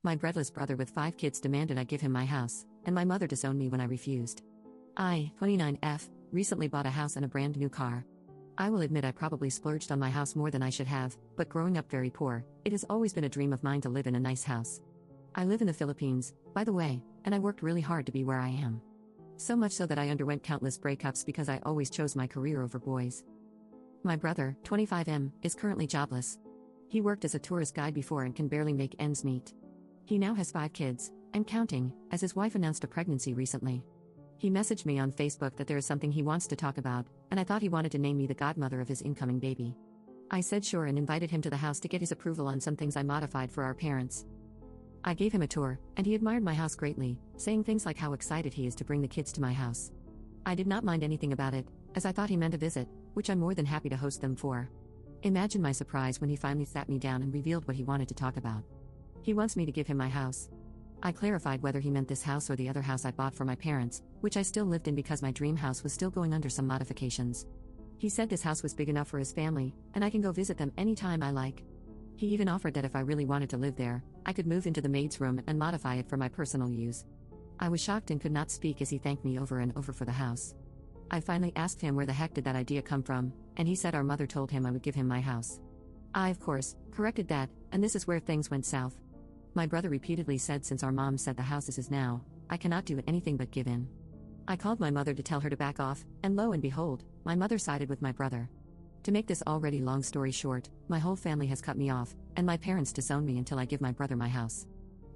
My breadless brother with 5 kids demanded I give him my house, and my mother disowned me when I refused. I, 29F, recently bought a house and a brand new car. I will admit I probably splurged on my house more than I should have, but growing up very poor, it has always been a dream of mine to live in a nice house. I live in the Philippines, by the way, and I worked really hard to be where I am. So much so that I underwent countless breakups because I always chose my career over boys. My brother, 25M, is currently jobless. He worked as a tourist guide before and can barely make ends meet. He now has 5 kids, and counting, as his wife announced a pregnancy recently. He messaged me on Facebook that there is something he wants to talk about, and I thought he wanted to name me the godmother of his incoming baby. I said sure and invited him to the house to get his approval on some things I modified for our parents. I gave him a tour, and he admired my house greatly, saying things like how excited he is to bring the kids to my house. I did not mind anything about it, as I thought he meant a visit, which I'm more than happy to host them for. Imagine my surprise when he finally sat me down and revealed what he wanted to talk about. He wants me to give him my house. I clarified whether he meant this house or the other house I bought for my parents, which I still lived in because my dream house was still going under some modifications. He said this house was big enough for his family, and I can go visit them anytime I like. He even offered that if I really wanted to live there, I could move into the maid's room and modify it for my personal use. I was shocked and could not speak as he thanked me over and over for the house. I finally asked him where the heck did that idea come from, and he said our mother told him I would give him my house. I, of course, corrected that, and this is where things went south. My brother repeatedly said since our mom said the house is his now, I cannot do anything but give in. I called my mother to tell her to back off, and lo and behold, my mother sided with my brother. To make this already long story short, my whole family has cut me off, and my parents disown me until I give my brother my house.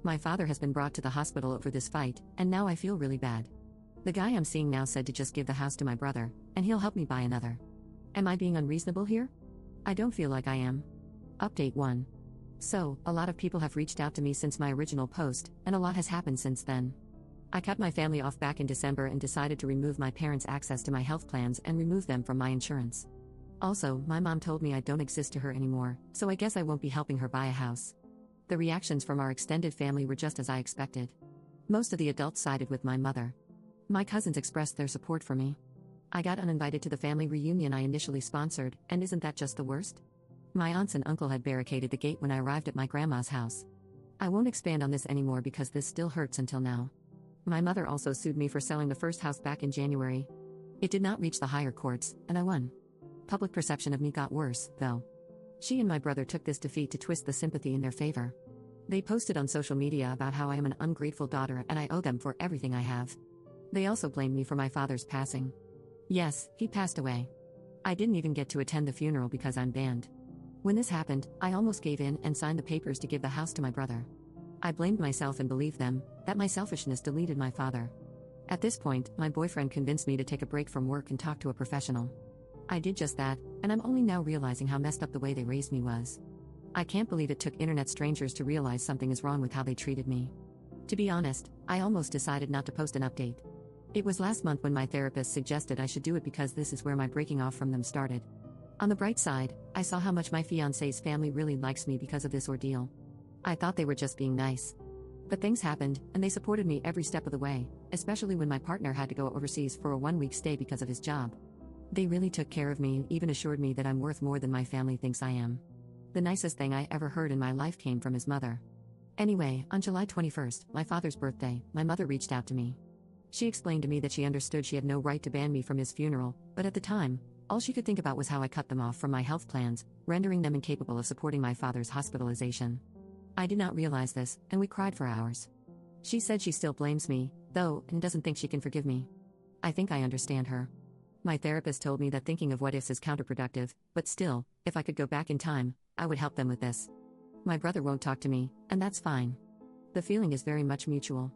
My father has been brought to the hospital over this fight, and now I feel really bad. The guy I'm seeing now said to just give the house to my brother, and he'll help me buy another. Am I being unreasonable here? I don't feel like I am. Update 1. So, a lot of people have reached out to me since my original post, and a lot has happened since then. I cut my family off back in December and decided to remove my parents' access to my health plans and remove them from my insurance. Also, my mom told me I don't exist to her anymore, so I guess I won't be helping her buy a house. The reactions from our extended family were just as I expected. Most of the adults sided with my mother. My cousins expressed their support for me. I got uninvited to the family reunion I initially sponsored, and isn't that just the worst? My aunts and uncle had barricaded the gate when I arrived at my grandma's house. I won't expand on this anymore because this still hurts until now. My mother also sued me for selling the first house back in January. It did not reach the higher courts, and I won. Public perception of me got worse, though. She and my brother took this defeat to twist the sympathy in their favor. They posted on social media about how I am an ungrateful daughter and I owe them for everything I have. They also blamed me for my father's passing. Yes, he passed away. I didn't even get to attend the funeral because I'm banned. When this happened, I almost gave in and signed the papers to give the house to my brother. I blamed myself and believed them, that my selfishness deleted my father. At this point, my boyfriend convinced me to take a break from work and talk to a professional. I did just that, and I'm only now realizing how messed up the way they raised me was. I can't believe it took internet strangers to realize something is wrong with how they treated me. To be honest, I almost decided not to post an update. It was last month when my therapist suggested I should do it because this is where my breaking off from them started. On the bright side, I saw how much my fiancé's family really likes me because of this ordeal. I thought they were just being nice. But things happened, and they supported me every step of the way, especially when my partner had to go overseas for a 1-week stay because of his job. They really took care of me and even assured me that I'm worth more than my family thinks I am. The nicest thing I ever heard in my life came from his mother. Anyway, on July 21st, my father's birthday, my mother reached out to me. She explained to me that she understood she had no right to ban me from his funeral, but at the time, all she could think about was how I cut them off from my health plans, rendering them incapable of supporting my father's hospitalization. I did not realize this, and we cried for hours. She said she still blames me, though, and doesn't think she can forgive me. I think I understand her. My therapist told me that thinking of what ifs is counterproductive, but still, if I could go back in time, I would help them with this. My brother won't talk to me, and that's fine. The feeling is very much mutual.